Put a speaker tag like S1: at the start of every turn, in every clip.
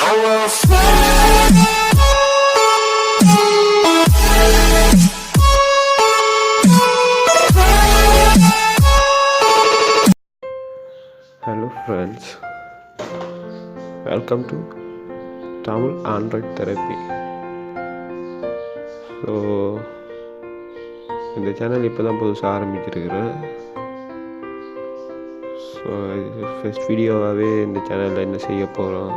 S1: Hello friends, welcome to Tamil Android Therapy. So இந்த channel இப்போ தான் புதுசாக ஆரம்பிச்சிருக்கிறேன். ஸோ இது ஃபஸ்ட் வீடியோவாகவே இந்த சேனலில் என்ன செய்ய போகிறோம்,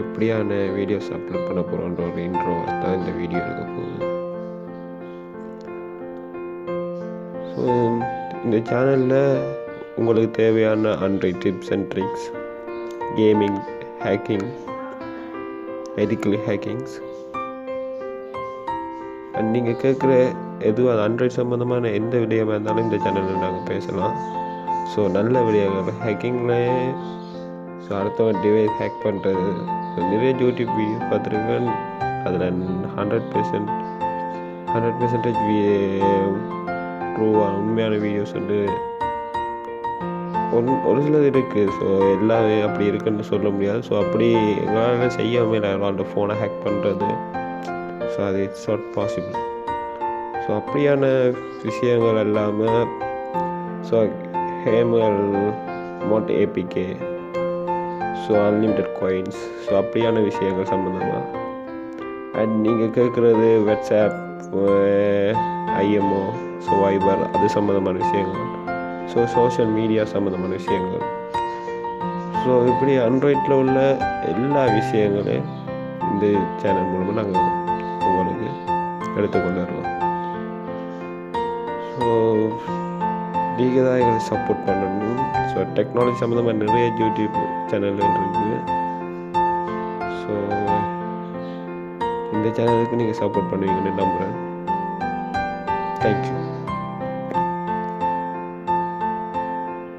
S1: எப்படியான வீடியோஸ் அப்லோட் பண்ண போகிறோன்ற ஒரு இன்ட்ரோ தான் இந்த வீடியோ இருக்க போகுது. ஸோ இந்த சேனலில் உங்களுக்கு தேவையான Android tips and tricks, gaming, hacking, ethical hackings and நீங்கள் கேட்குற எதுவும் அது ஆண்ட்ராய்ட் சம்மந்தமான எந்த விடயமாக இருந்தாலும் இந்த சேனலில் நாங்கள் பேசலாம். ஸோ நல்ல விடயங்கள் ஹேக்கிங்லேயே, ஸோ அடுத்தவங்க டிவைஸ் ஹேக் பண்ணுறது, ஸோ நிறைய யூடியூப் வீடியோ பார்த்துருக்கேன். அதில் 100% ட்ரூவான உண்மையான வீடியோஸ் வந்து ஒரு சிலது இருக்குது. ஸோ எல்லாமே அப்படி இருக்குன்னு சொல்ல முடியாது. ஸோ அப்படி எங்களால் செய்யாமல் எங்களோட ஃபோனை ஹேக் பண்ணுறது, ஸோ அது இட்ஸ் நாட் பாசிபிள். ஸோ அப்படியான விஷயங்கள் இல்லாமல், ஸோ ஹேமல் mod APK, so unlimited coins, so அப்படியான விஷயங்கள் சம்மந்தமாக. அண்ட் நீங்கள் கேட்குறது வாட்ஸ்அப், ஐஎம்ஓ, ஸோ வைபர், அது சம்மந்தமான விஷயங்கள், ஸோ சோஷியல் மீடியா சம்மந்தமான விஷயங்கள். ஸோ இப்படி ஆண்ட்ராய்டில் உள்ள எல்லா விஷயங்களையும் இந்த சேனல் மூலமாக நாங்கள் உங்களுக்கு எடுத்துக்கொண்டு வருவோம். ஸோ நீங்கள் தான் எங்களை சப்போர்ட் பண்ணணும். ஸோ டெக்னாலஜி சம்மந்தமாக நிறைய யூடியூப் சேனல்கள் இருக்குது. ஸோ இந்த சேனலுக்கு நீங்கள் சப்போர்ட் பண்ணுவீங்கன்னு நம்புகிறேன். தேங்க்யூ.